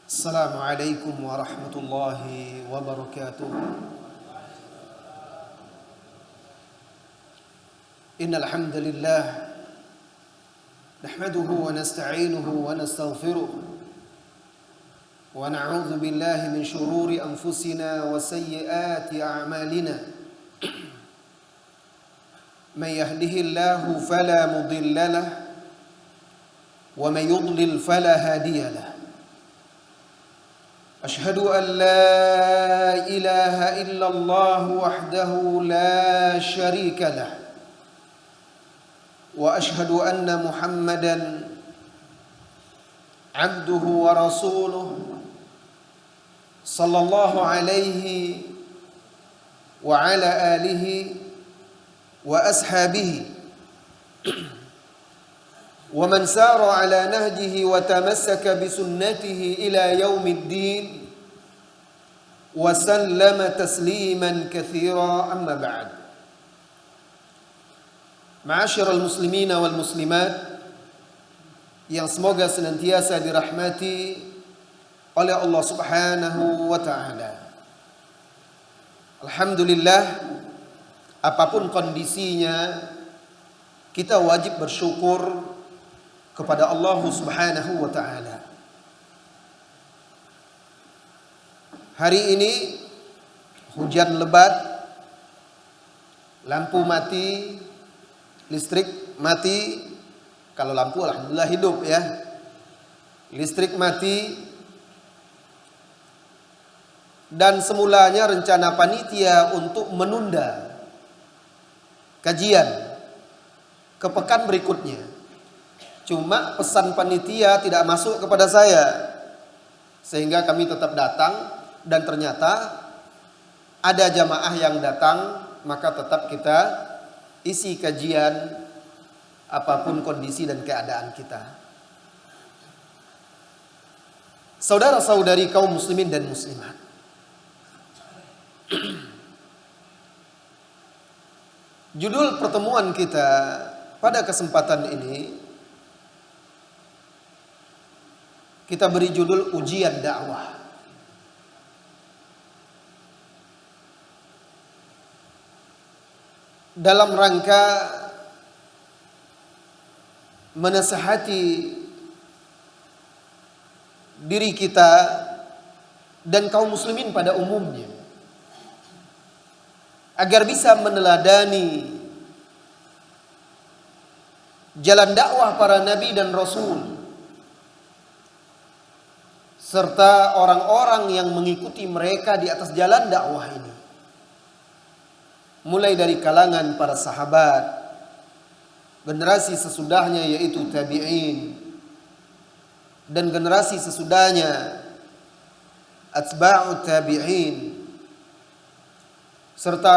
Assalamualaikum warahmatullahi wabarakatuh. Innal hamdalillah nahmaduhu wa nasta'inuhu wa nastaghfiruh wa na'udzu billahi min shururi anfusina wa sayyiati a'malina. Man yahdihillahu fala mudilla lahu wa man yudlil fala hadiya lahu. أشهد أن لا إله إلا الله وحده لا شريك له وأشهد أن محمدا عبده ورسوله صلى الله عليه وعلى آله وأصحابه ومن سار على نهجه وتمسك بسنته إلى يوم الدين وسلم تسليما كثيرا. أما بعد. Ma'asyiral muslimin wal muslimat yang semoga senantiasa dirahmati oleh Allah Subhanahu wa taala. Alhamdulillah, apapun kondisinya kita wajib bersyukur kepada Allah Subhanahu wa taala. Hari ini hujan lebat, lampu mati, listrik mati. Kalau lampu alhamdulillah hidup ya. Listrik mati. Dan semulanya rencana panitia untuk menunda kajian ke pekan berikutnya. Cuma pesan panitia tidak masuk kepada saya, sehingga kami tetap datang, dan ternyata ada jamaah yang datang, maka tetap kita isi kajian apapun kondisi dan keadaan kita. Saudara-saudari kaum muslimin dan muslimat, judul pertemuan kita pada kesempatan ini kita beri judul ujian dakwah. Dalam rangka menasihati diri kita dan kaum muslimin pada umumnya agar bisa meneladani jalan dakwah para nabi dan rasul serta orang-orang yang mengikuti mereka di atas jalan dakwah ini. Mulai dari kalangan para sahabat, generasi sesudahnya yaitu tabi'in, dan generasi sesudahnya atba'ut tabi'in, serta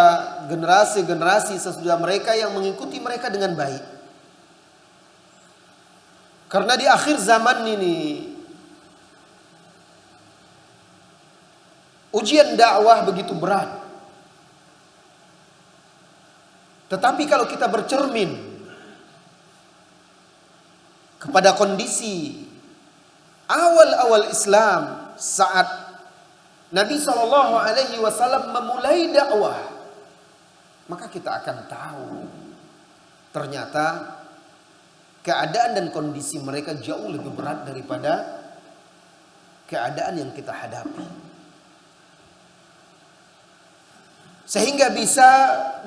generasi-generasi sesudah mereka yang mengikuti mereka dengan baik. Karena di akhir zaman ini ujian dakwah begitu berat. Tetapi kalau kita bercermin kepada kondisi awal-awal Islam saat Nabi SAW memulai dakwah, maka kita akan tahu ternyata keadaan dan kondisi mereka jauh lebih berat daripada keadaan yang kita hadapi. Sehingga bisa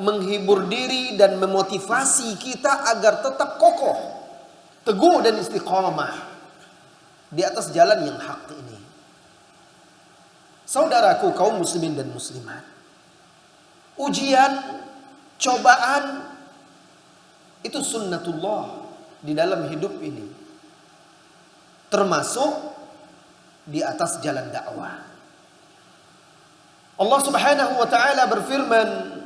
menghibur diri dan memotivasi kita agar tetap kokoh, teguh dan istiqamah di atas jalan yang hak ini. Saudaraku kaum muslimin dan muslimat, ujian, cobaan itu sunnatullah di dalam hidup ini, termasuk di atas jalan dakwah. Allah Subhanahu wa taala berfirman,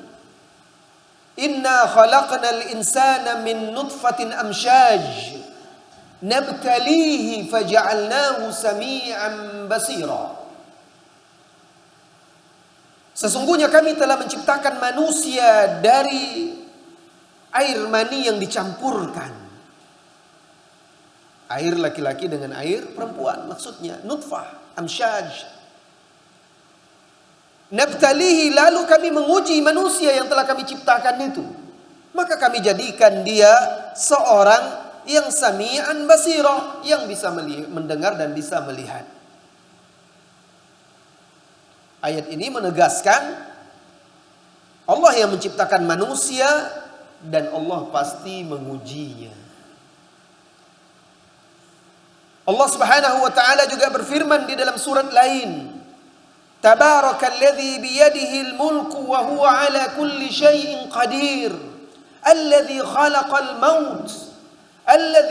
"Inna khalaqnal insana min nutfatin amshaj nabtalihi faja'alnahu sami'an basira." Sesungguhnya kami telah menciptakan manusia dari air mani yang dicampurkan. Air laki-laki dengan air perempuan, maksudnya nutfah amsyaj. Nabtalihi, lalu kami menguji manusia yang telah kami ciptakan itu. Maka kami jadikan dia seorang yang sami'an basira, yang bisa mendengar dan bisa melihat. Ayat ini menegaskan Allah yang menciptakan manusia dan Allah pasti mengujinya. Allah Subhanahu wa taala juga berfirman di dalam surat lain, Tabarakalladzi biyadihil mulku wa huwa ala kulli syai'in qadir. Alladzi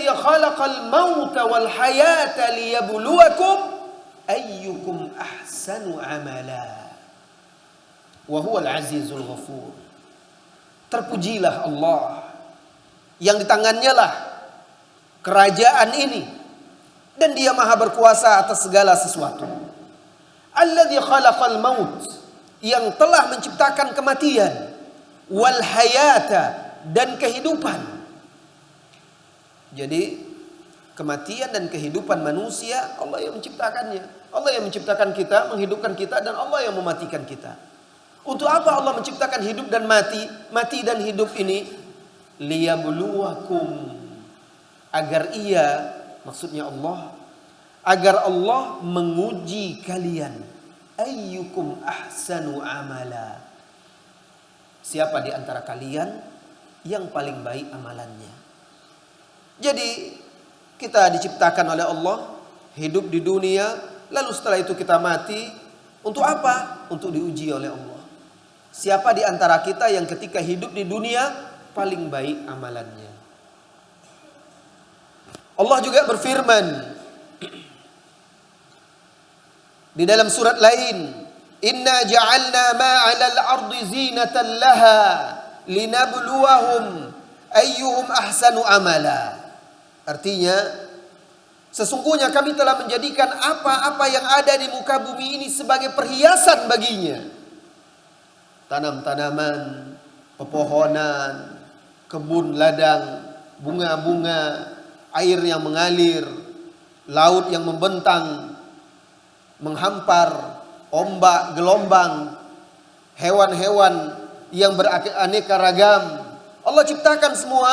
khalaqal mauta wal hayata liyabluwakum ayyukum ahsanu amala. Wa huwal azizul ghafur. Terpujilah Allah yang di tangannya lah kerajaan ini dan Dia Maha berkuasa atas segala sesuatu. Alladzi khalaqal maut, yang telah menciptakan kematian, wal hayata, dan kehidupan. Jadi kematian dan kehidupan manusia Allah yang menciptakannya. Allah yang menciptakan kita, menghidupkan kita, dan Allah yang mematikan kita. Untuk apa Allah menciptakan hidup dan mati dan hidup ini? Liyabluwakum, agar Ia, maksudnya Allah, agar Allah menguji kalian. Ayyukum ahsanu amala. Siapa di antara kalian yang paling baik amalannya? Jadi kita diciptakan oleh Allah, hidup di dunia, lalu setelah itu kita mati. Untuk apa? Untuk diuji oleh Allah. Siapa di antara kita yang ketika hidup di dunia paling baik amalannya? Allah juga berfirman di dalam surat lain, Inna ja'alna ma'alal ardi zinatan laha linabluwahum ayyuhum ahsanu amala. Artinya, sesungguhnya kami telah menjadikan apa-apa yang ada di muka bumi ini sebagai perhiasan baginya. Tanam-tanaman, pepohonan, kebun ladang, bunga-bunga, air yang mengalir, laut yang membentang, menghampar, ombak, gelombang, hewan-hewan yang beraneka ragam. Allah ciptakan semua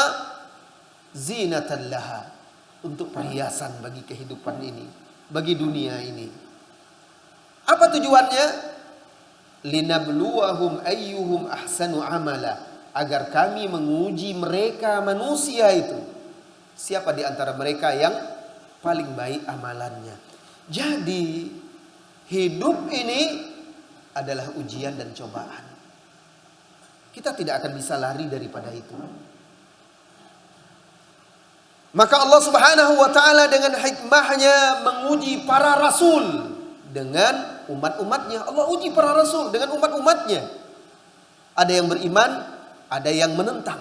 zinatan laha, untuk perhiasan bagi kehidupan ini, bagi dunia ini. Apa tujuannya? Linabluwahum ayyuhum ahsanu amala, agar kami menguji mereka manusia itu, siapa di antara mereka yang paling baik amalannya. Jadi hidup ini adalah ujian dan cobaan. Kita tidak akan bisa lari daripada itu. Maka Allah Subhanahu wa taala dengan hikmahnya menguji para rasul dengan umat-umatnya. Allah uji para rasul dengan umat-umatnya. Ada yang beriman, ada yang menentang,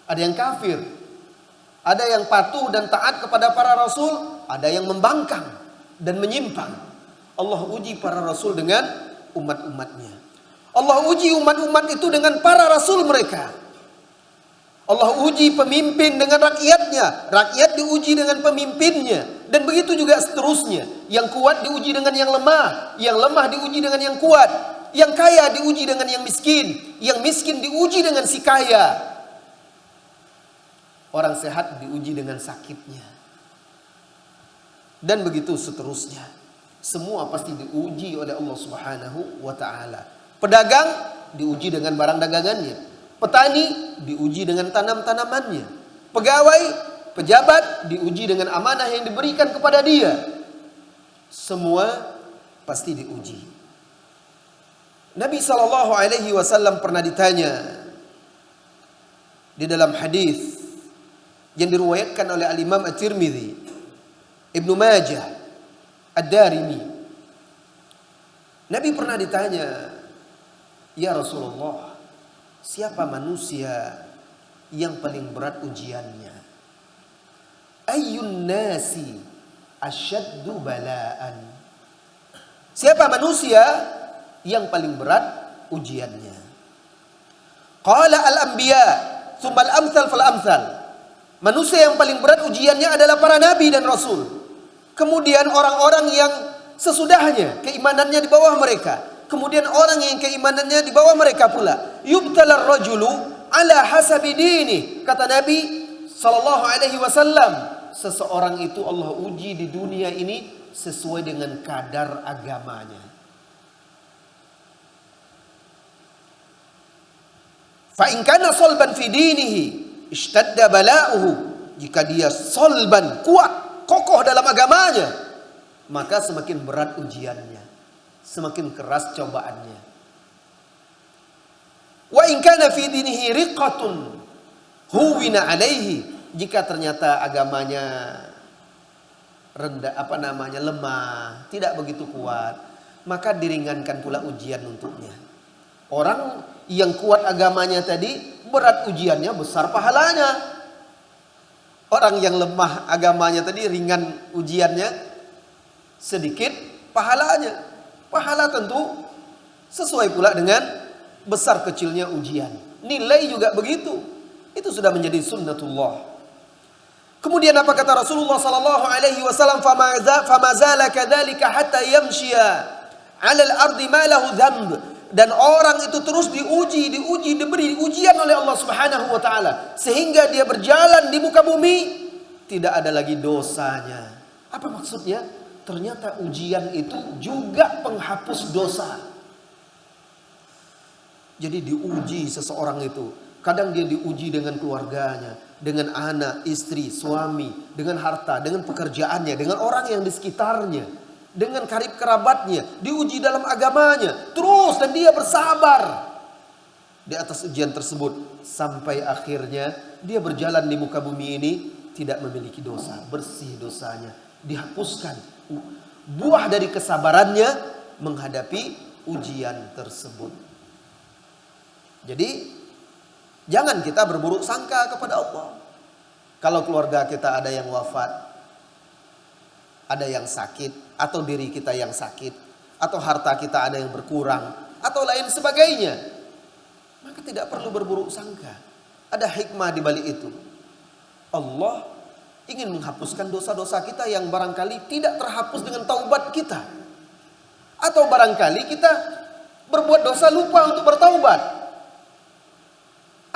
ada yang kafir, ada yang patuh dan taat kepada para rasul, ada yang membangkang dan menyimpang. Allah uji para rasul dengan umat-umatnya. Allah uji umat-umat itu dengan para rasul mereka. Allah uji pemimpin dengan rakyatnya. Rakyat diuji dengan pemimpinnya. Dan begitu juga seterusnya. Yang kuat diuji dengan yang lemah. Yang lemah diuji dengan yang kuat. Yang kaya diuji dengan yang miskin. Yang miskin diuji dengan si kaya. Orang sehat diuji dengan sakitnya. Dan begitu seterusnya. Semua pasti diuji oleh Allah Subhanahu wa ta'ala. Pedagang diuji dengan barang dagangannya. Petani diuji dengan tanam-tanamannya. Pegawai, pejabat diuji dengan amanah yang diberikan kepada dia. Semua pasti diuji. Nabi SAW pernah ditanya di dalam hadis yang diriwayatkan oleh Al-Imam At-Tirmidzi, Ibnu Majah, Ad-Darimi. Nabi pernah ditanya, "Ya Rasulullah, siapa manusia yang paling berat ujiannya? Ayyun nasi asyaddu bala'an?" Siapa manusia yang paling berat ujiannya? Qala al-anbiya, tsumma al-amsal fal-amsal. Manusia yang paling berat ujiannya adalah para nabi dan rasul. Kemudian orang-orang yang sesudahnya keimanannya di bawah mereka. Kemudian orang yang keimanannya di bawah mereka pula. Yubtalar rajulu ala hasabi dini. Kata Nabi sallallahu alaihi wasallam, seseorang itu Allah uji di dunia ini sesuai dengan kadar agamanya. Fa in kana solban fi dinihi ishtadda bala'uhu. Jika dia solban, kuat, kokoh dalam agamanya, maka semakin berat ujiannya, semakin keras cobaannya. Wa in kana fi dinihi riqatun huwina alaihi. Jika ternyata agamanya rendah, lemah, tidak begitu kuat, maka diringankan pula ujian untuknya. Orang yang kuat agamanya tadi, berat ujiannya, besar pahalanya. Orang yang lemah agamanya tadi, ringan ujiannya, sedikit pahalanya. Pahala tentu sesuai pula dengan besar kecilnya ujian. Nilai juga begitu. Itu sudah menjadi sunnatullah. Kemudian apa kata Rasulullah sallallahu alaihi wasallam, fama zala kadzalika hatta yamshiya 'ala al-ardi ma lahu dhanb. Dan orang itu terus diuji, diberi ujian oleh Allah Subhanahu wa taala sehingga dia berjalan di muka bumi tidak ada lagi dosanya. Apa maksudnya? Ternyata ujian itu juga penghapus dosa. Jadi diuji seseorang itu, kadang dia diuji dengan keluarganya, dengan anak, istri, suami, dengan harta, dengan pekerjaannya, dengan orang yang di sekitarnya, dengan karib kerabatnya, diuji dalam agamanya, terus, dan dia bersabar di atas ujian tersebut sampai akhirnya dia berjalan di muka bumi ini tidak memiliki dosa, bersih dosanya, dihapuskan. Buah dari kesabarannya menghadapi ujian tersebut. Jadi jangan kita berburuk sangka kepada Allah. Kalau keluarga kita ada yang wafat, ada yang sakit, atau diri kita yang sakit, atau harta kita ada yang berkurang, atau lain sebagainya, maka tidak perlu berburuk sangka. Ada hikmah di balik itu. Allah ingin menghapuskan dosa-dosa kita yang barangkali tidak terhapus dengan taubat kita. Atau barangkali kita berbuat dosa lupa untuk bertaubat.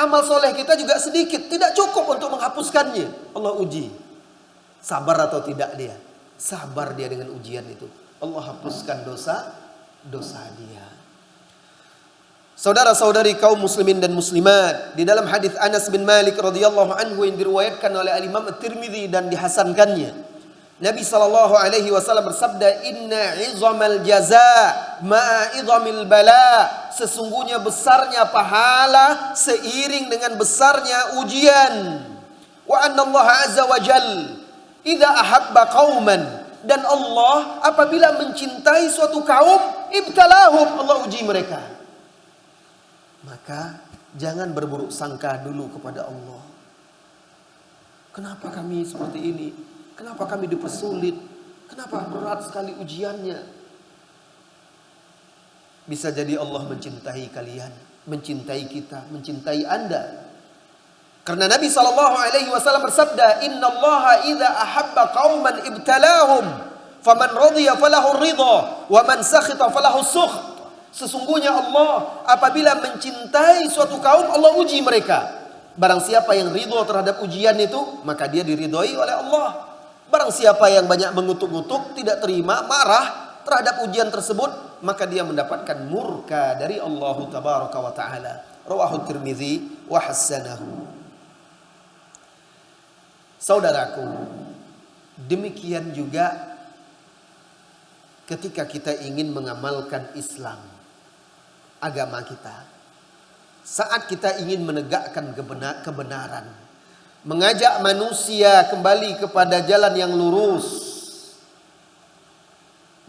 Amal soleh kita juga sedikit, tidak cukup untuk menghapuskannya. Allah uji, sabar atau tidak dia. Sabar dia dengan ujian itu. Allah hapuskan dosa dia. Saudara-saudari kaum muslimin dan muslimat, di dalam hadis Anas bin Malik radhiyallahu anhu yang diriwayatkan oleh Imam At-Tirmidzi dan dihasankannya, Nabi sallallahu alaihi wasallam bersabda, "Inna 'izamal jazaa ma'a 'izamil bala." Sesungguhnya besarnya pahala seiring dengan besarnya ujian. Wa anna Allah azza wa jalla idza ahabba qauman, dan Allah apabila mencintai suatu kaum, ibtalahum, Allah uji mereka. Maka jangan berburuk sangka dulu kepada Allah. Kenapa kami seperti ini? Kenapa kami dipersulit? Kenapa berat sekali ujiannya? Bisa jadi Allah mencintai kalian, mencintai kita, mencintai Anda. Karena Nabi SAW bersabda, Inna Allah idza ahabba qauman ibtalahum, faman radiya falahu ridha, wa man sakhita falahu sukht. Sesungguhnya Allah apabila mencintai suatu kaum, Allah uji mereka. Barang siapa yang ridho terhadap ujian itu, maka dia diridhoi oleh Allah. Barang siapa yang banyak mengutuk-utuk, tidak terima, marah terhadap ujian tersebut, maka dia mendapatkan murka dari Allah tabaraka wa ta'ala. Rawahu Tirmidzi wa hassanahu. Saudaraku, demikian juga ketika kita ingin mengamalkan Islam, agama kita, saat kita ingin menegakkan kebenaran, mengajak manusia kembali kepada jalan yang lurus,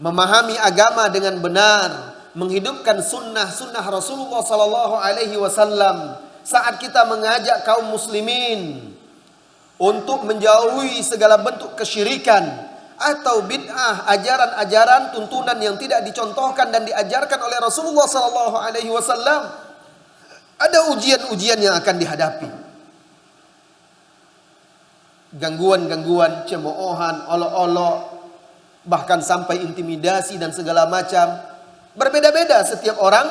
memahami agama dengan benar, menghidupkan sunnah Rasulullah sallallahu alaihi wasallam, saat kita mengajak kaum muslimin untuk menjauhi segala bentuk kesyirikan atau bid'ah, ajaran-ajaran tuntunan yang tidak dicontohkan dan diajarkan oleh Rasulullah sallallahu alaihi wasallam, ada ujian-ujian yang akan dihadapi. Gangguan-gangguan, cemoohan, olok-olok, bahkan sampai intimidasi dan segala macam. Berbeda-beda setiap orang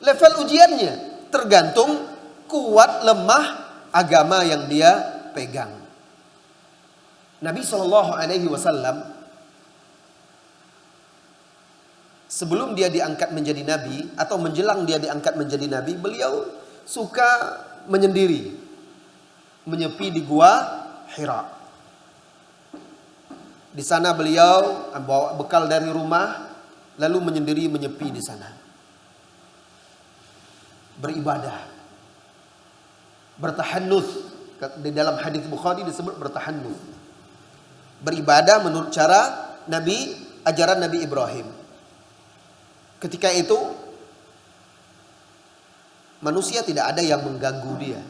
level ujiannya, tergantung kuat lemah agama yang dia pegang. Nabi SAW sebelum dia diangkat menjadi nabi atau menjelang dia diangkat menjadi nabi, beliau suka menyendiri, menyepi di gua Hira. Di sana beliau bawa bekal dari rumah, lalu menyendiri menyepi di sana. Beribadah, bertahannuts. Di dalam hadis Bukhari disebut bertahannuts. Beribadah menurut cara Nabi, ajaran Nabi Ibrahim. Ketika itu manusia tidak ada yang mengganggu dia.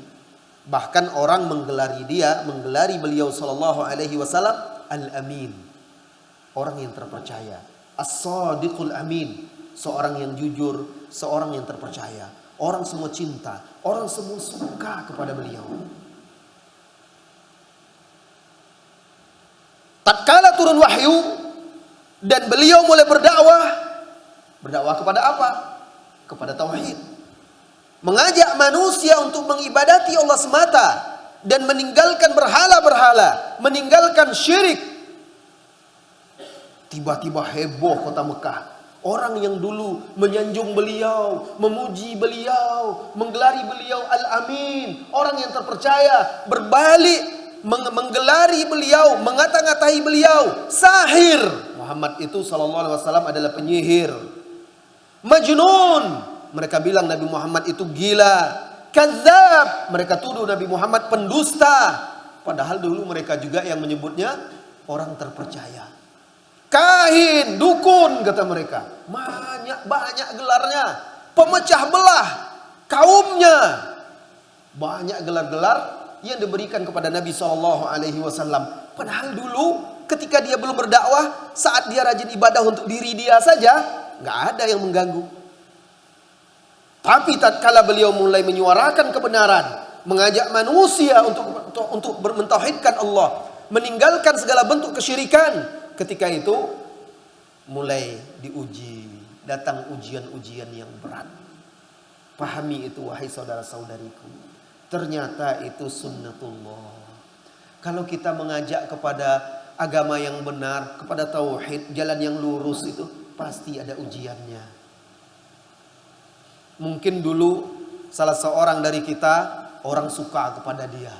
Bahkan orang menggelari beliau sallallahu alaihi wasallam Al-Amin, orang yang terpercaya. As-Sadiqul Amin, seorang yang jujur, seorang yang terpercaya. Orang semua cinta, orang semua suka kepada beliau. Tatkala turun wahyu dan beliau mulai berdakwah kepada apa? Kepada tauhid. Mengajak manusia untuk mengibadati Allah semata dan meninggalkan berhala-berhala, meninggalkan syirik. Tiba-tiba heboh kota Mekah. Orang yang dulu menyanjung beliau, memuji beliau, menggelari beliau Al-Amin, orang yang terpercaya, berbalik menggelari beliau, mengata-ngatai beliau sahir. Muhammad itu sallallahu alaihi wasallam adalah penyihir. Majnun, mereka bilang Nabi Muhammad itu gila. Kadzab, mereka tuduh Nabi Muhammad pendusta. Padahal dulu mereka juga yang menyebutnya orang terpercaya. Kahin, dukun kata mereka. Banyak gelarnya. Pemecah belah kaumnya. Banyak gelar-gelar yang diberikan kepada Nabi SAW. Padahal dulu ketika dia belum berdakwah, saat dia rajin ibadah untuk diri dia saja, nggak ada yang mengganggu. Tapi tatkala beliau mulai menyuarakan kebenaran, mengajak manusia untuk mentauhidkan Allah, meninggalkan segala bentuk kesyirikan, ketika itu mulai diuji, datang ujian-ujian yang berat. Pahami itu wahai saudara-saudariku. Ternyata itu sunnatullah. Kalau kita mengajak kepada agama yang benar, kepada tauhid, jalan yang lurus, itu pasti ada ujiannya. Mungkin dulu salah seorang dari kita, orang suka kepada dia,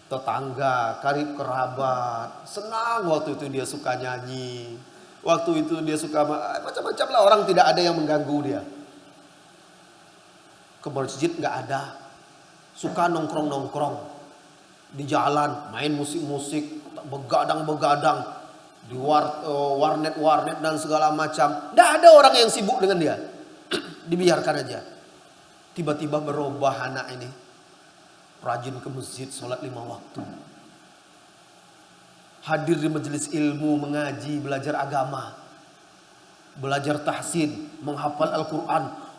tetangga, karib kerabat, senang waktu itu dia suka nyanyi, waktu itu dia suka macam-macam lah, orang tidak ada yang mengganggu dia. Ke masjid nggak ada, suka nongkrong-nongkrong di jalan, main musik-musik, begadang-begadang di warnet-warnet dan segala macam. Nggak ada orang yang sibuk dengan dia. Dibiarkan aja. Tiba-tiba berubah anak ini, rajin ke masjid, sholat 5 waktu, hadir di majelis ilmu, mengaji, belajar agama, belajar tahsin, menghafal Al-Quran.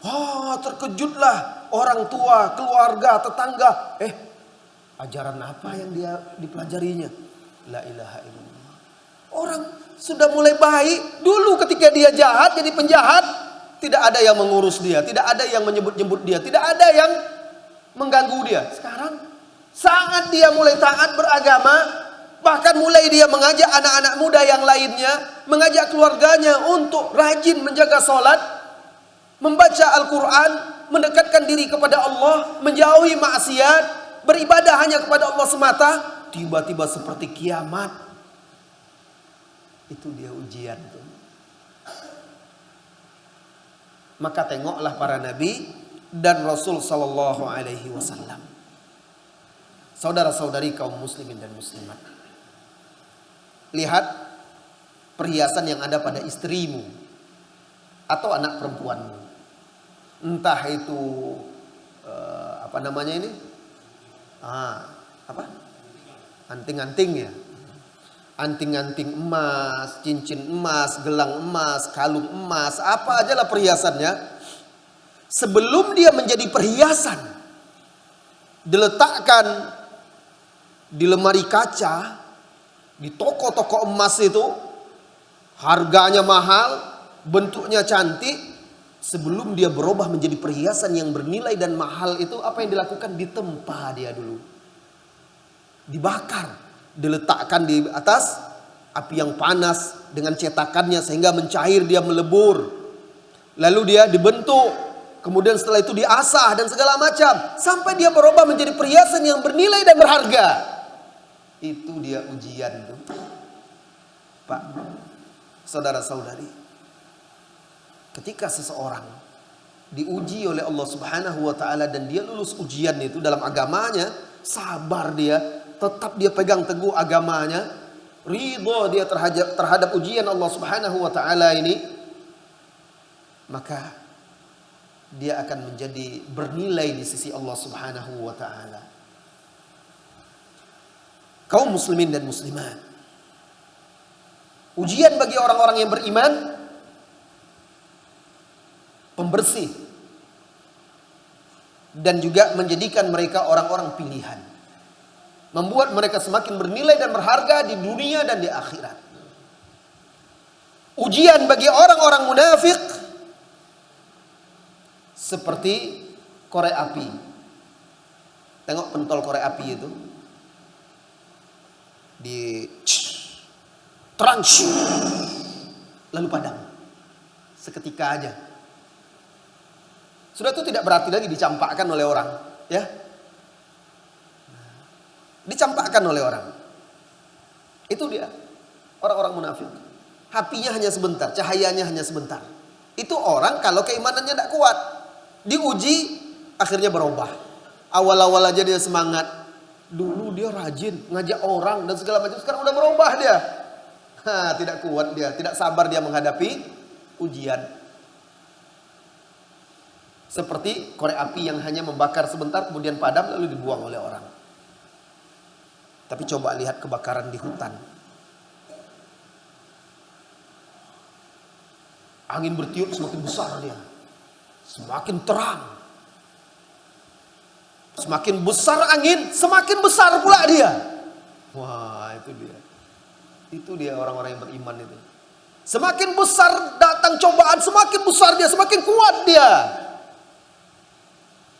Terkejutlah orang tua, keluarga, tetangga. Ajaran apa yang dia dipelajarinya? La ilaha illallah. Orang sudah mulai baik. Dulu ketika dia jahat, jadi penjahat, tidak ada yang mengurus dia, tidak ada yang menyebut-nyebut dia, tidak ada yang mengganggu dia. Sekarang saat dia mulai taat beragama, bahkan mulai dia mengajak anak-anak muda yang lainnya, mengajak keluarganya untuk rajin menjaga sholat, membaca Al-Quran, mendekatkan diri kepada Allah, menjauhi maksiat, beribadah hanya kepada Allah semata. Tiba-tiba seperti kiamat. Itu dia ujian tuh. Maka tengoklah para nabi dan Rasul sallallahu alaihi wasallam. Saudara-saudari kaum muslimin dan muslimat, lihat perhiasan yang ada pada istrimu atau anak perempuanmu. Entah itu apa namanya ini? Anting-anting ya. Anting-anting emas, cincin emas, gelang emas, kalung emas, apa aja lah perhiasannya. Sebelum dia menjadi perhiasan, diletakkan di lemari kaca, di toko-toko emas itu, harganya mahal, bentuknya cantik. Sebelum dia berubah menjadi perhiasan yang bernilai dan mahal itu, apa yang dilakukan? Ditempa dia dulu, dibakar, diletakkan di atas api yang panas dengan cetakannya sehingga mencair, dia melebur. Lalu dia dibentuk, kemudian setelah itu diasah dan segala macam sampai dia berubah menjadi perhiasan yang bernilai dan berharga. Itu dia ujian tuh, Pak, saudara-saudari. Ketika seseorang diuji oleh Allah Subhanahu wa taala dan dia lulus ujian itu dalam agamanya, sabar dia, tetap dia pegang teguh agamanya, ridho dia terhadap ujian Allah Subhanahu wa taala ini, maka dia akan menjadi bernilai di sisi Allah Subhanahu wa taala. Kaum muslimin dan muslimat, ujian bagi orang-orang yang beriman pembersih dan juga menjadikan mereka orang-orang pilihan, membuat mereka semakin bernilai dan berharga di dunia dan di akhirat. Ujian bagi orang-orang munafik seperti korek api. Tengok pentol korek api itu, di terang lalu padam seketika aja. Sudah itu tidak berarti lagi dicampakkan oleh orang, ya. Dicampakkan oleh orang. Itu dia orang-orang munafik. Apinya hanya sebentar, cahayanya hanya sebentar. Itu orang kalau keimanannya tidak kuat, diuji akhirnya berubah. Awal-awal aja dia semangat, dulu dia rajin ngajak orang dan segala macam, sekarang udah berubah dia. Tidak kuat dia, tidak sabar dia menghadapi ujian. Seperti korek api yang hanya membakar sebentar kemudian padam lalu dibuang oleh orang. Tapi coba lihat kebakaran di hutan. Angin bertiup semakin besar dia, semakin terang. Semakin besar angin, semakin besar pula dia. Wah, itu dia. Itu dia orang-orang yang beriman itu. Semakin besar datang cobaan, semakin besar dia, semakin kuat dia.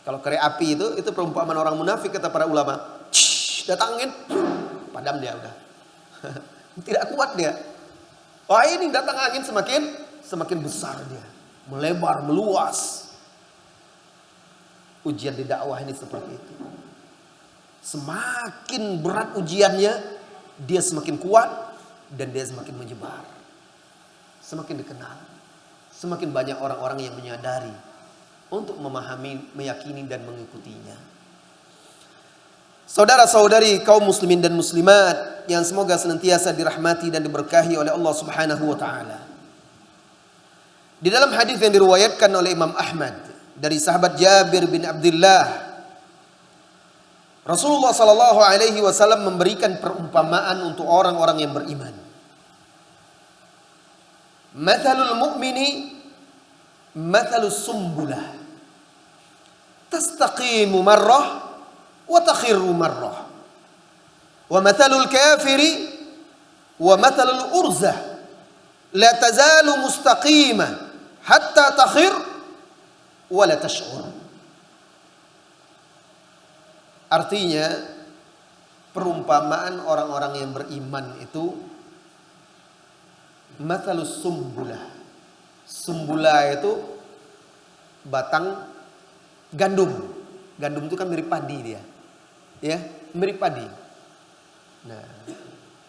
Kalau korek api itu perumpamaan orang munafik kata para ulama. Datang angin, padam dia udah. Tidak kuat dia. Wah, ini datang angin semakin besar dia, melebar, meluas. Ujian di dakwah ini seperti itu. Semakin berat ujiannya, dia semakin kuat dan dia semakin menyebar. Semakin dikenal. Semakin banyak orang-orang yang menyadari untuk memahami, meyakini dan mengikutinya. Saudara-saudari kaum muslimin dan muslimat yang semoga senantiasa dirahmati dan diberkahi oleh Allah Subhanahu wa taala. Di dalam hadis yang diriwayatkan oleh Imam Ahmad dari sahabat Jabir bin Abdullah, Rasulullah sallallahu alaihi wasallam memberikan perumpamaan untuk orang-orang yang beriman. Mathalul mu'mini mathalus sumbulah tastaqimu marrah wa takhirru marrah wa mathalul kafiri wa mathalul urzah la tazalu mustaqima hatta takhir wa la tash'ur. Artinya perumpamaan orang-orang yang beriman itu mathalus sumbulah. Sumbulah itu batang gandum. Gandum itu kan mirip padi dia. Ya, mirip padi. Nah,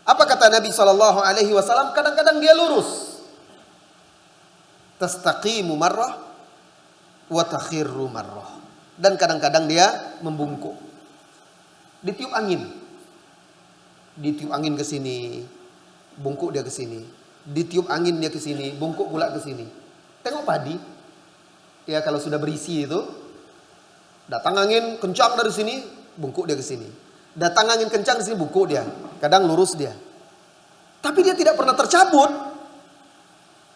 apa kata Nabi sallallahu alaihi wasallam? Kadang-kadang dia lurus. Tastaqimu marrah wa takhirru marrah. Dan kadang-kadang dia membungkuk. Ditiup angin. Ditiup angin ke sini, bungkuk dia ke sini. Ditiup angin dia ke sini, bungkuk pula ke sini. Tengok padi. Ya, kalau sudah berisi itu, datang angin kencang dari sini, bungkuk dia ke sini. Datang angin kencang di sini, bungkuk dia. Kadang lurus dia. Tapi dia tidak pernah tercabut.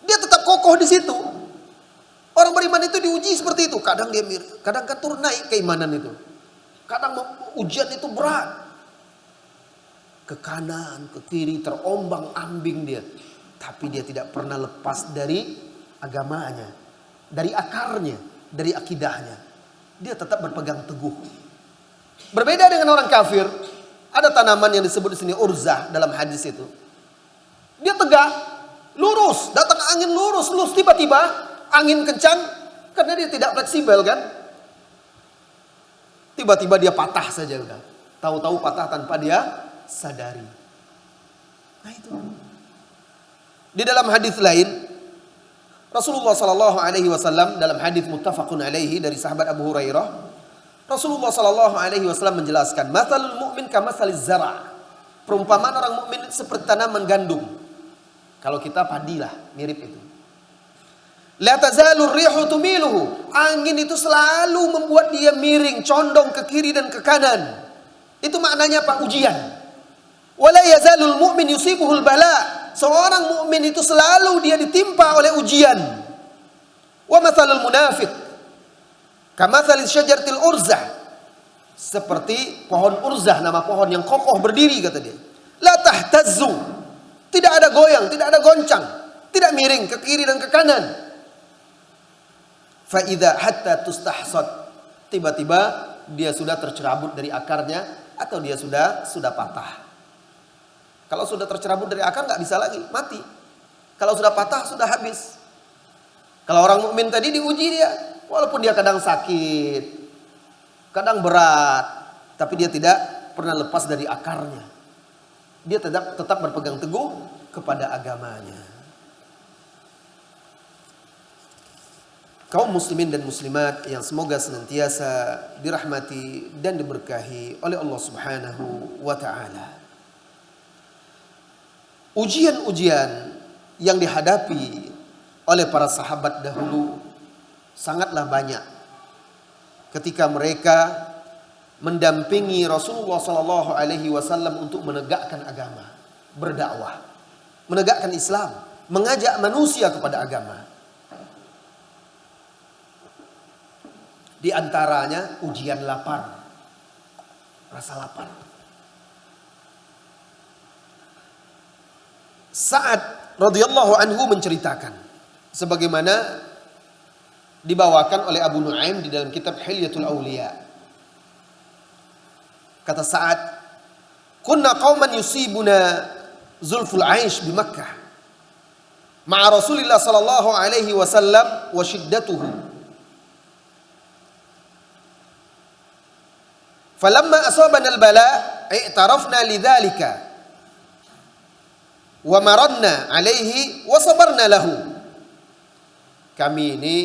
Dia tetap kokoh di situ. Orang beriman itu diuji seperti itu. Kadang dia mirip, kadang kan turun naik keimanan itu. Kadang ujian itu berat. ke kanan, ke kiri, terombang-ambing dia. Tapi dia tidak pernah lepas dari agamanya, dari akarnya, dari akidahnya. Dia tetap berpegang teguh. Berbeda dengan orang kafir, ada tanaman yang disebut di sini urzah dalam hadis itu. Dia tegak, lurus, datang angin lurus, tiba-tiba angin kencang karena dia tidak fleksibel kan. Tiba-tiba dia patah saja udah. Tahu-tahu patah tanpa dia sadari. Nah itu. Di dalam hadis lain Rasulullah sallallahu alaihi wasallam dalam hadis muttafaqun alaihi dari sahabat Abu Hurairah, Rasulullah sallallahu alaihi wasallam menjelaskan, "Matsalul mu'min kamatsaliz zara'." Perumpamaan orang mukmin seperti tanaman gandum. Kalau kita padi lah, mirip itu. La tazalur rihu tumiluhu. Angin itu selalu membuat dia miring, condong ke kiri dan ke kanan. Itu maknanya apa? Ujian. Wala yazalul mu'min yusibuhul bala. Seorang mukmin itu selalu dia ditimpa oleh ujian. Wa matsalul munafiq kamatsalis syajaratil urzah. Seperti pohon urzah, nama pohon yang kokoh berdiri kata dia. La tahtazzu. Tidak ada goyang, tidak ada goncang, tidak miring ke kiri dan ke kanan. Fa idza hatta tustahsad. Tiba-tiba dia sudah tercerabut dari akarnya atau dia sudah patah. Kalau sudah tercerabut dari akar nggak bisa lagi, mati. Kalau sudah patah sudah habis. Kalau orang mukmin tadi diuji dia, walaupun dia kadang sakit, kadang berat, tapi dia tidak pernah lepas dari akarnya. Dia tetap berpegang teguh kepada agamanya. Kaum muslimin dan muslimat yang semoga senantiasa dirahmati dan diberkahi oleh Allah Subhanahu wa taala. Ujian-ujian yang dihadapi oleh para sahabat dahulu sangatlah banyak ketika mereka mendampingi Rasulullah sallallahu alaihi wasallam untuk menegakkan agama, berdakwah, menegakkan Islam, mengajak manusia kepada agama. Di antaranya ujian lapar, rasa lapar. Sa'ad radhiyallahu anhu menceritakan sebagaimana dibawakan oleh Abu Nuaim di dalam kitab Hilyatul Auliya. Kata Sa'ad, "Kunna qauman yusibuna zulful 'aish bi Makkah ma'a Rasulillah sallallahu alaihi wasallam wa shiddatuhu. Falamma asabana al-bala i'tarafna lidzalika wa maranna alaihi wa sabarna lahu." Kami ini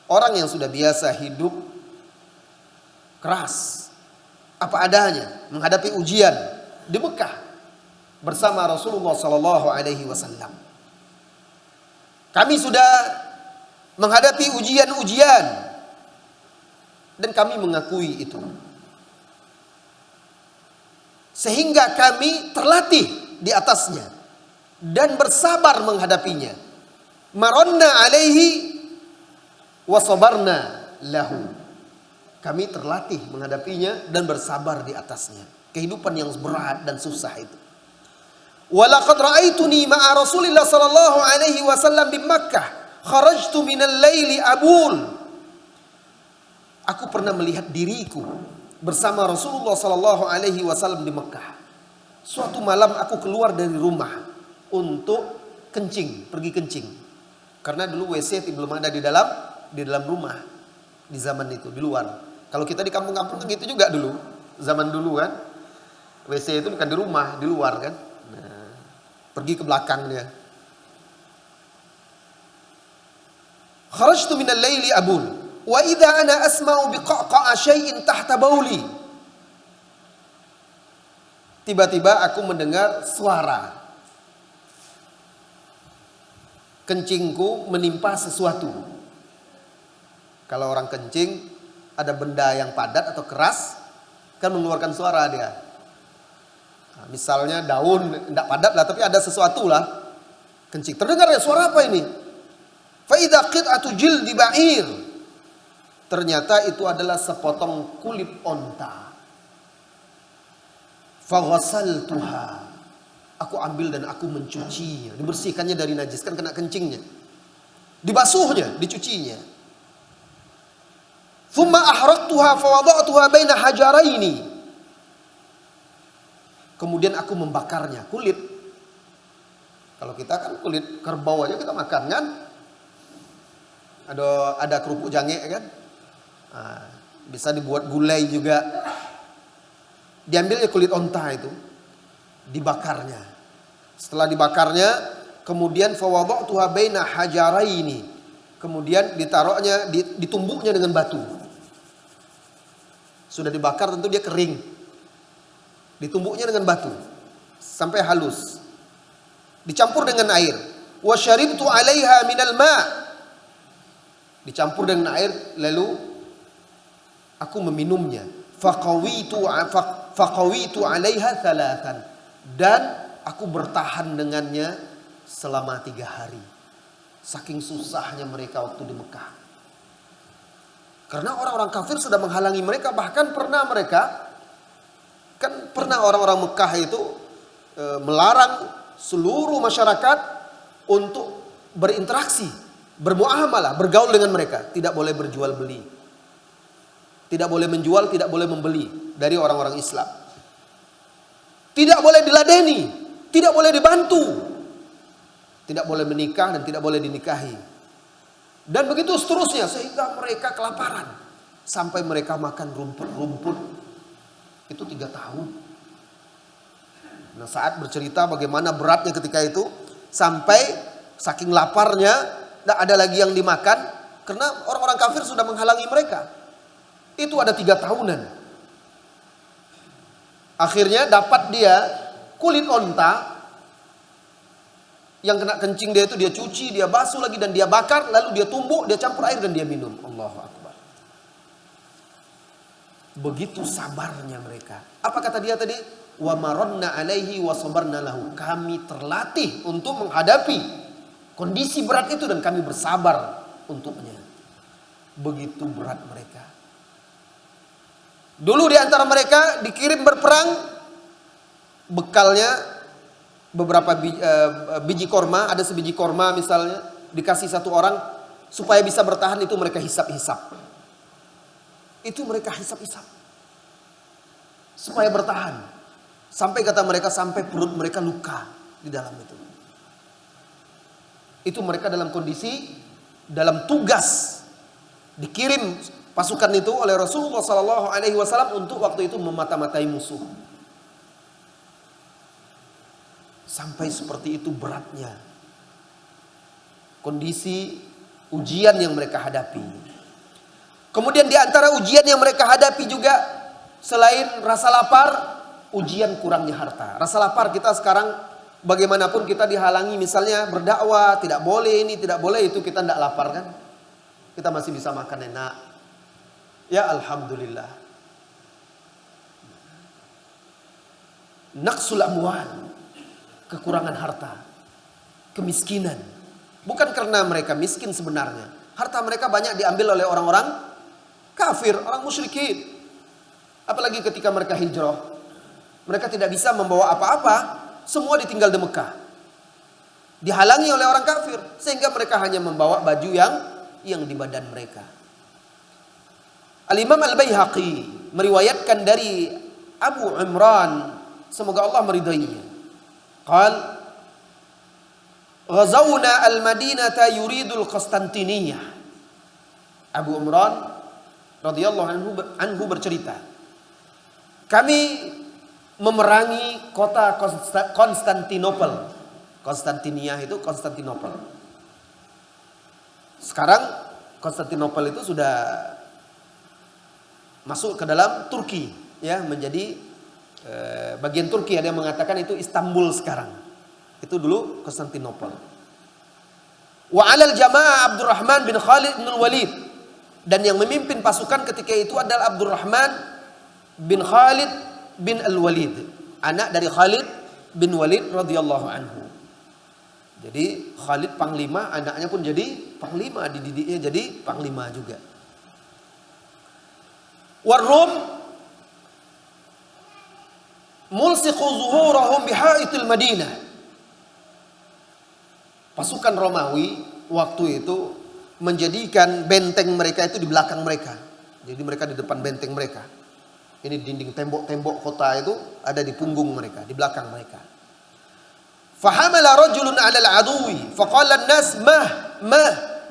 orang yang sudah biasa hidup keras, apa adanya, menghadapi ujian di Mekah bersama Rasulullah sallallahu alaihi wasallam. Kami sudah menghadapi ujian-ujian dan kami mengakui itu. Sehingga kami terlatih di atasnya dan bersabar menghadapinya. Maronna alaihi wa sabarna lahu. Kami terlatih menghadapinya dan bersabar di atasnya. Kehidupan yang berat dan susah itu. Walaqad ra'aituni ma'a Rasulillah sallallahu alaihi wasallam di Makkah. Kharajtu minal laili abul. Aku pernah melihat diriku bersama Rasulullah sallallahu alaihi wasallam di Makkah. Suatu malam aku keluar dari rumah untuk kencing, pergi kencing. Karena dulu WC belum ada di dalam rumah di zaman itu, di luar. Kalau kita di kampung-kampung kan gitu juga dulu. Zaman dulu kan. WC itu bukan di rumah, di luar kan. Nah, pergi ke belakang dia. Kharajtu minal laili abul wa idza ana asma'u biqa'a syai'in tahta bauli. Tiba-tiba aku mendengar suara kencingku menimpa sesuatu. Kalau orang kencing ada benda yang padat atau keras kan mengeluarkan suara dia. Nah, misalnya daun tidak padat lah tapi ada sesuatu lah kencing. Terdengar ya suara apa ini? Fa idza qit'atu jildi ba'ir. Ternyata itu adalah sepotong kulit onta. Faghasaltuha. Aku ambil dan aku mencucinya, dibersihkannya dari najis, kan kena kencingnya. Dibasuhnya, dicucinya. Thumma ahraqtuha fawada'tuha baina hajaraini. Kemudian aku membakarnya, kulit. Kalau kita kan kulit kerbau aja kita makan kan? Ada kerupuk jange kan? Nah, bisa dibuat gulai juga. Diambilnya kulit onta itu, dibakarnya. Setelah dibakarnya, kemudian fawada'tuha baina hajaraini. Kemudian ditaruhnya, ditumbuknya dengan batu. Sudah dibakar tentu dia kering. Ditumbuknya dengan batu sampai halus. Dicampur dengan air. Wa syaribtu 'alaiha minal ma'. Dicampur dengan air lalu aku meminumnya. Faqawitu 'alaiha thalathan. Dan aku bertahan dengannya selama 3 hari. Saking susahnya mereka waktu di Mekah. Karena orang-orang kafir sudah menghalangi mereka. Bahkan pernah orang-orang Mekah itu melarang seluruh masyarakat untuk berinteraksi, bermuamalah, bergaul dengan mereka. Tidak boleh berjual beli. Tidak boleh menjual, tidak boleh membeli dari orang-orang Islam. Tidak boleh diladeni, tidak boleh dibantu. Tidak boleh menikah dan tidak boleh dinikahi. Dan begitu seterusnya sehingga mereka kelaparan. Sampai mereka makan rumput-rumput. Itu 3 tahun. Nah, saat bercerita bagaimana beratnya ketika itu. Sampai saking laparnya tidak ada lagi yang dimakan. Karena orang-orang kafir sudah menghalangi mereka. Itu ada 3 tahunan. Akhirnya dapat dia kulit onta. Yang kena kencing dia itu dia cuci, dia basuh lagi dan dia bakar, lalu dia tumbuk, dia campur air dan dia minum. Allahu Akbar. Begitu sabarnya mereka. Apa kata dia tadi? Wa maronna alaihi wa sabarna lahu. Kami terlatih untuk menghadapi kondisi berat itu dan kami bersabar untuknya. Begitu berat mereka. Dulu di antara mereka dikirim berperang, bekalnya beberapa biji korma, ada sebiji korma misalnya, dikasih 1 orang supaya bisa bertahan, itu mereka hisap-hisap. Itu mereka hisap-hisap supaya bertahan. Sampai kata mereka, sampai perut mereka luka di dalam itu. Itu mereka dalam kondisi, dalam tugas dikirim pasukan itu oleh Rasulullah SAW untuk waktu itu memata-matai musuh. Sampai seperti itu beratnya kondisi ujian yang mereka hadapi. Kemudian di antara ujian yang mereka hadapi juga, selain rasa lapar, ujian kurangnya harta. Rasa lapar kita sekarang bagaimanapun kita dihalangi, misalnya berdakwah, tidak boleh ini, tidak boleh itu, kita tidak lapar kan? Kita masih bisa makan enak. Ya alhamdulillah. Naqsul amwal, kekurangan harta, kemiskinan. Bukan karena mereka miskin sebenarnya. Harta mereka banyak diambil oleh orang-orang kafir, orang musyrikin. Apalagi ketika mereka hijrah, mereka tidak bisa membawa apa-apa, semua ditinggal di Mekah. Dihalangi oleh orang kafir, sehingga mereka hanya membawa baju yang di badan mereka. Al-Imam Al-Baihaqi meriwayatkan dari Abu Imran, semoga Allah meridainya. Qal ghazawna al-Madinata yuridul Konstantiniyah. Abu Imran radhiyallahu anhu bercerita, kami memerangi kota Konstantinopel. Konstantiniyah itu Konstantinopel. Sekarang Konstantinopel itu sudah masuk ke dalam Turki, ya, menjadi bagian Turki. Ada yang mengatakan itu Istanbul sekarang. Itu dulu Konstantinopel. Wa 'alal jamaah Abdurrahman bin Khalid bin Walid, dan yang memimpin pasukan ketika itu adalah Abdurrahman bin Khalid bin Al-Walid, anak dari Khalid bin Walid radhiyallahu anhu. Jadi Khalid panglima, anaknya pun jadi panglima, dididiknya jadi panglima juga. Warum mulsiqu zuhurahum bihaitil Madinah. Pasukan Romawi waktu itu menjadikan benteng mereka itu di belakang mereka. Jadi mereka di depan benteng mereka. Ini dinding tembok-tembok kota itu ada di punggung mereka, di belakang mereka. Fahamala rajulun 'ala al-'aduwi faqala an-nas mah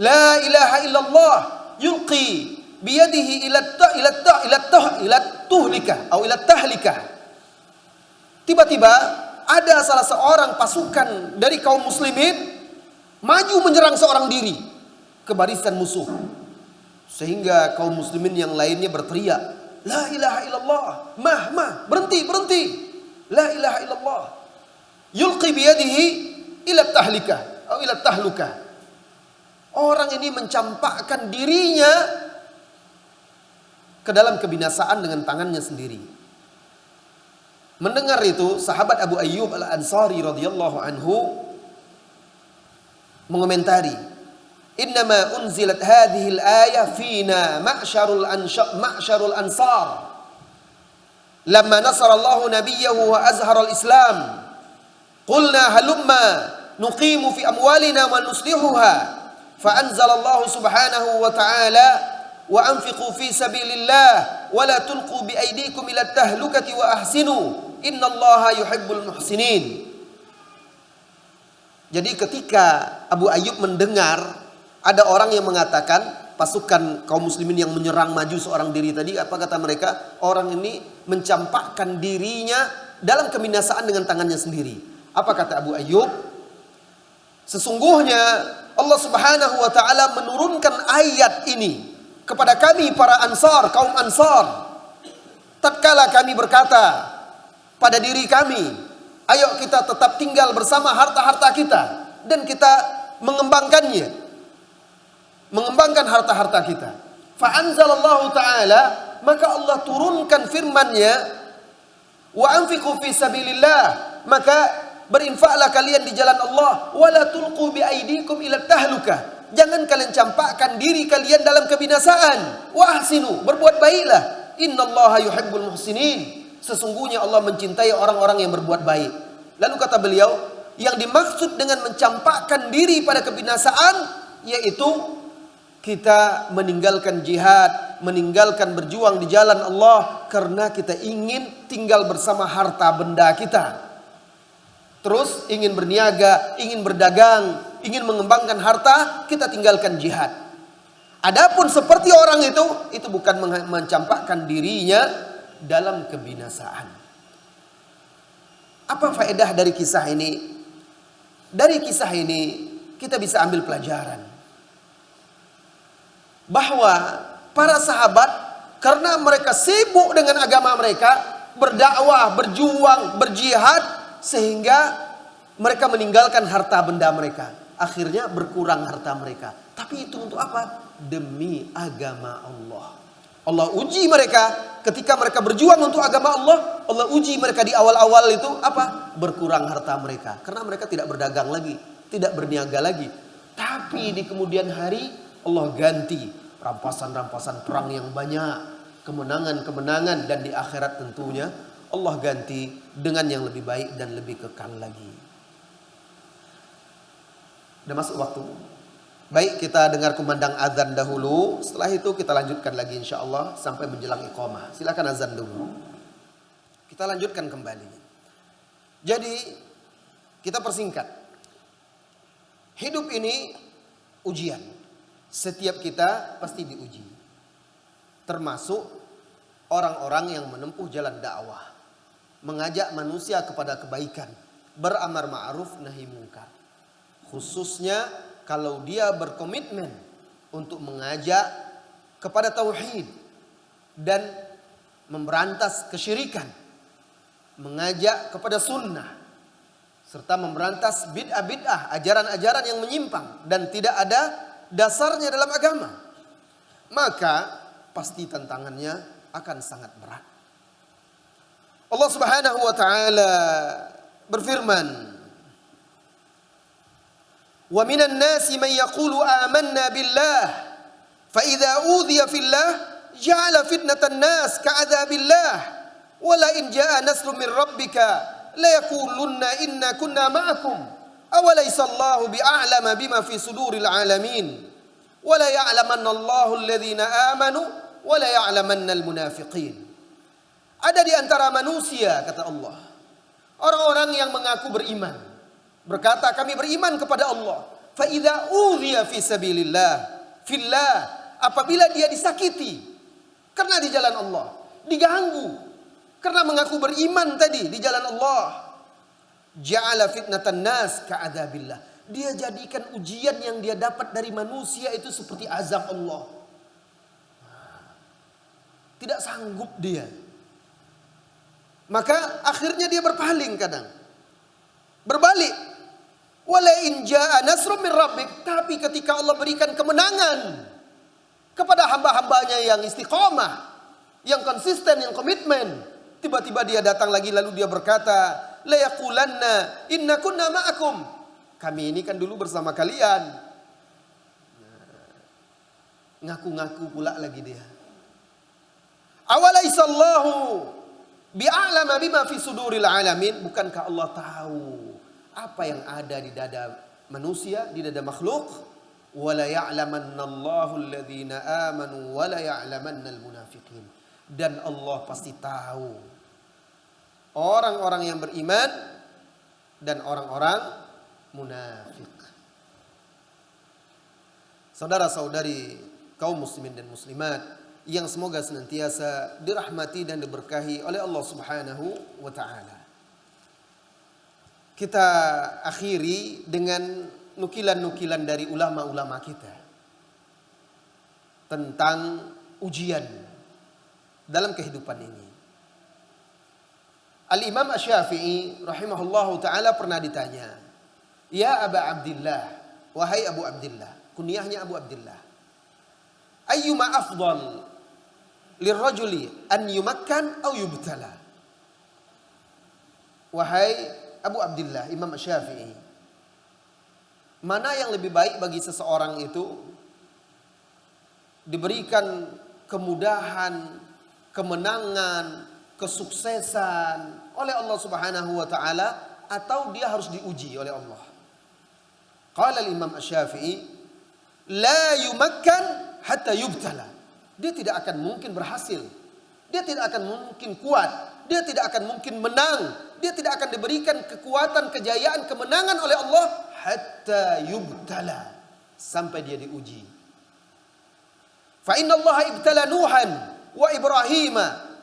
la ilaha illallah yulqi biyadihi ila tahlika. Tiba-tiba ada salah seorang pasukan dari kaum muslimin maju menyerang seorang diri ke barisan musuh. Sehingga kaum muslimin yang lainnya berteriak, la ilaha illallah, berhenti. La ilaha illallah. Yulqi biyadihi ila tahlika atau ila tahluka. Orang ini mencampakkan dirinya ke dalam kebinasaan dengan tangannya sendiri. Mendengar itu, sahabat Abu Ayyub Al-Ansari radhiyallahu anhu mengomentari, "Innama unzilat hadhihi al-ayah fina ma'syarul ansar. Lamma nasarallahu nabiyyahu wa azhara al-Islam. Qulna halumma nuqimu fi amwalina wa nuslihuha. Fa anzalallahu subhanahu wa ta'ala wa anfiqu fi sabilillah wa la tulqu bi aydikum ila tahlukati wa ahsinu innallaha yuhibbul muhsinin." Jadi ketika Abu Ayyub mendengar ada orang yang mengatakan pasukan kaum muslimin yang menyerang maju seorang diri tadi, apa kata mereka? Orang ini mencampakkan dirinya dalam kebinasaan dengan tangannya sendiri. Apa kata Abu Ayyub? Sesungguhnya Allah Subhanahu wa taala menurunkan ayat ini kepada kami para Ansar, kaum Ansar. Tatkala kami berkata pada diri kami, ayo kita tetap tinggal bersama harta-harta kita dan kita mengembangkannya. Mengembangkan harta-harta kita. Fa anzalallahu ta'ala, maka Allah turunkan firman-Nya, wa anfiqu fi sabilillah, maka berinfaklah kalian di jalan Allah, wa la tulqu bi aydikum ila tahlukah. Jangan kalian campakkan diri kalian dalam kebinasaan. Wa ahsinu, berbuat baiklah. Innallaha yuhibbul muhsinin. Sesungguhnya Allah mencintai orang-orang yang berbuat baik. Lalu kata beliau, yang dimaksud dengan mencampakkan diri pada kebinasaan yaitu kita meninggalkan jihad, meninggalkan berjuang di jalan Allah karena kita ingin tinggal bersama harta benda kita. Terus ingin berniaga, ingin berdagang, ingin mengembangkan harta, kita tinggalkan jihad. Adapun seperti orang itu bukan mencampakkan dirinya dalam kebinasaan. Apa faedah dari kisah ini? Dari kisah ini kita bisa ambil pelajaran bahwa para sahabat karena mereka sibuk dengan agama mereka, berdakwah, berjuang, berjihad, sehingga mereka meninggalkan harta benda mereka. Akhirnya berkurang harta mereka. Tapi itu untuk apa? Demi agama Allah. Allah uji mereka ketika mereka berjuang untuk agama Allah. Allah uji mereka di awal-awal itu apa? Berkurang harta mereka. Karena mereka tidak berdagang lagi, tidak berniaga lagi. Tapi di kemudian hari Allah ganti rampasan-rampasan perang yang banyak, kemenangan-kemenangan, dan di akhirat tentunya Allah ganti dengan yang lebih baik dan lebih kekal lagi. Udah masuk waktu. Baik, kita dengar kumandang azan dahulu. Setelah itu kita lanjutkan lagi insyaallah sampai menjelang iqamah. Silakan azan dulu. Kita lanjutkan kembali. Jadi kita persingkat. Hidup ini ujian. Setiap kita pasti diuji. Termasuk orang-orang yang menempuh jalan dakwah, mengajak manusia kepada kebaikan, beramar ma'ruf nahi munkar. Khususnya kalau dia berkomitmen untuk mengajak kepada tauhid dan memberantas kesyirikan, mengajak kepada sunnah, serta memberantas bid'ah-bid'ah, ajaran-ajaran yang menyimpang dan tidak ada dasarnya dalam agama, maka pasti tantangannya akan sangat berat. Allah Subhanahu wa taala berfirman, "Wa minan nasi man yaqulu amanna billah fa idza udhiya fillah ja'ala fitnatan nas ka'adzabillah Wala in jaa nasrun min rabbika la yaqulunna inna kunna ma'akum. Awalaysa Allahu bi'a'lama bima fi suduril alamin. Wala ya'lamanna Allahu alladhina amanu wala ya'lamanna al-munafiqin. Ada di antara manusia, kata Allah, orang-orang yang mengaku beriman, berkata kami beriman kepada Allah. Fa idza udhiya fi sabilillah, fillah, apabila dia disakiti karena di jalan Allah, diganggu karena mengaku beriman tadi di jalan Allah, ja'ala fitnatan nas ka'adzabillah. Dia jadikan ujian yang dia dapat dari manusia itu seperti azab Allah. Tidak sanggup dia. Maka akhirnya dia berpaling kadang. Berbalik. Wala in jaa nasrun min rabbik. Tapi ketika Allah berikan kemenangan kepada hamba-hambanya yang istiqomah, yang konsisten, yang komitmen, tiba-tiba dia datang lagi lalu dia berkata, la yaqulanna inna kunna ma'akum. Kami ini kan dulu bersama kalian. Ngaku-ngaku pula lagi dia. Awalaysallahu bi'a'lama bima fi suduril alamin. Bukankah Allah tahu apa yang ada di dada manusia, di dada makhluk? Wala ya'lamanna Allahu alladhina amanu wala ya'lamanna al-munafiqin. Dan Allah pasti tahu orang-orang yang beriman dan orang-orang munafik. Saudara-saudari kaum muslimin dan muslimat yang semoga senantiasa dirahmati dan diberkahi oleh Allah Subhanahu wa taala. Kita akhiri dengan nukilan-nukilan dari ulama-ulama kita tentang ujian dalam kehidupan ini. Al-Imam Asy-Syafi'i rahimahullahu taala pernah ditanya, "Ya Aba Abdillah, wahai Abu Abdillah," kunyahnya Abu Abdillah, "ayyuma afdal lirrajuli an yumakkan aw yubtala?" Wahai Abu Abdillah, Imam Asy-Syafi'i, mana yang lebih baik bagi seseorang itu diberikan kemudahan, kemenangan, kesuksesan oleh Allah Subhanahu wa taala, atau dia harus diuji oleh Allah? Qala al-Imam Asy-Syafi'i, la yumakkan hatta yubtala. Dia tidak akan mungkin berhasil. Dia tidak akan mungkin kuat. Dia tidak akan mungkin menang. Dia tidak akan diberikan kekuatan, kejayaan, kemenangan oleh Allah hatta yubtala, sampai dia diuji. Fa inna Allah ibtala Nuhan wa Ibrahim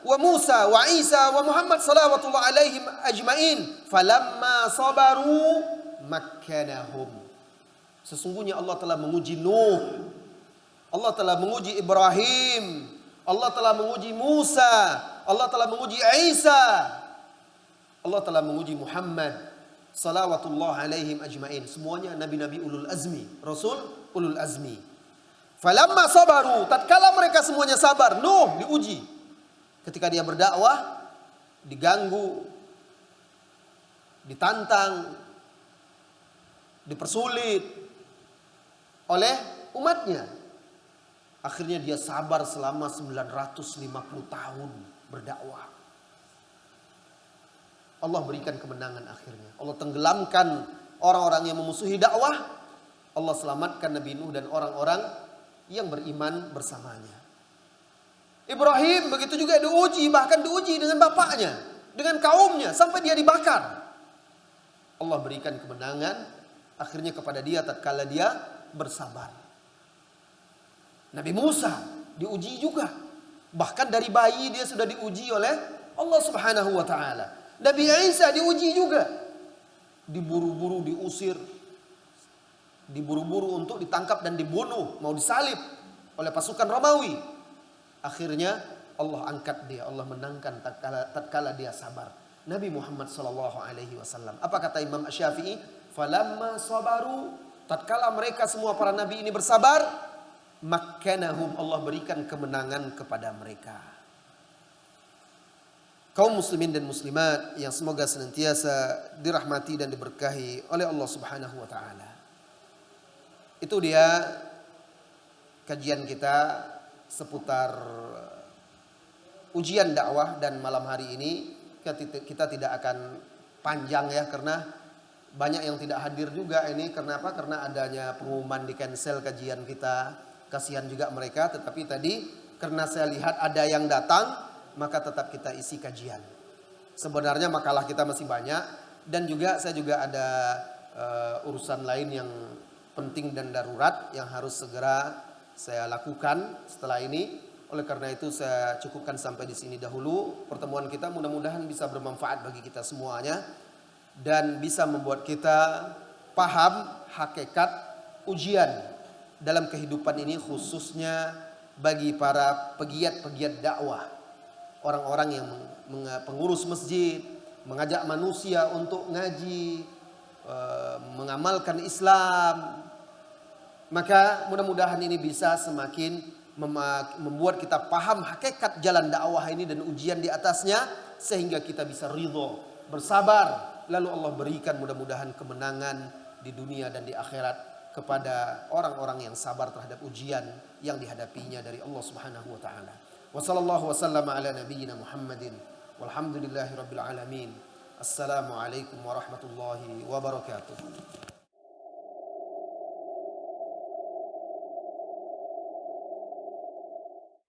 wa Musa wa Isa wa Muhammad salawatullah alaihim ajmain falamma sabaru makkanahum. Sesungguhnya Allah telah menguji Nuh, Allah telah menguji Ibrahim, Allah telah menguji Musa, Allah telah menguji Isa, Allah telah menguji Muhammad salawatullah alaihim ajmain. Semuanya nabi-nabi ulul azmi, rasul ulul azmi. Falamma sabaru, tatkala mereka semuanya sabar, Nuh diuji. Ketika dia berdakwah, diganggu, ditantang, dipersulit oleh umatnya. Akhirnya dia sabar selama 950 tahun berdakwah. Allah berikan kemenangan akhirnya. Allah tenggelamkan orang-orang yang memusuhi dakwah. Allah selamatkan Nabi Nuh dan orang-orang yang beriman bersamanya. Ibrahim begitu juga diuji, bahkan diuji dengan bapaknya, dengan kaumnya, sampai dia dibakar. Allah berikan kemenangan akhirnya kepada dia tatkala dia bersabar. Nabi Musa diuji juga. Bahkan dari bayi dia sudah diuji oleh Allah Subhanahu wa taala. Nabi Isa diuji juga. Diburu-buru, diusir, diburu-buru untuk ditangkap dan dibunuh, mau disalib oleh pasukan Romawi. Akhirnya Allah angkat dia, Allah menangkan tatkala dia sabar. Nabi Muhammad sallallahu alaihi wasallam. Apa kata Imam Asy-Syafi'i? Falamma sabaru, tatkala mereka semua para nabi ini bersabar, makkanahum, Allah berikan kemenangan kepada mereka. Kaum muslimin dan muslimat yang semoga senantiasa dirahmati dan diberkahi oleh Allah Subhanahu wa taala. Itu dia kajian kita seputar ujian dakwah, dan malam hari ini kita tidak akan panjang ya, karena banyak yang tidak hadir juga ini. Kenapa? Karena adanya pengumuman di cancel kajian kita. Kasihan juga mereka, tetapi tadi karena saya lihat ada yang datang, maka tetap kita isi kajian. Sebenarnya makalah kita masih banyak, dan juga saya juga ada urusan lain yang penting dan darurat yang harus segera saya lakukan setelah ini. Oleh karena itu saya cukupkan sampai di sini dahulu pertemuan kita. Mudah-mudahan bisa bermanfaat bagi kita semuanya dan bisa membuat kita paham hakikat ujian dalam kehidupan ini, khususnya bagi para pegiat-pegiat dakwah, orang-orang yang pengurus masjid, mengajak manusia untuk ngaji, mengamalkan Islam. Maka mudah-mudahan ini bisa semakin membuat kita paham hakikat jalan dakwah ini dan ujian di atasnya, sehingga kita bisa ridho, bersabar, lalu Allah berikan mudah-mudahan kemenangan di dunia dan di akhirat kepada orang-orang yang sabar terhadap ujian yang dihadapinya dari Allah Subhanahu wa taala. Wa sallallahu wasallama ala nabiyyina Muhammadin walhamdulillahi rabbil alamin. Assalamualaikum warahmatullahi wabarakatuh.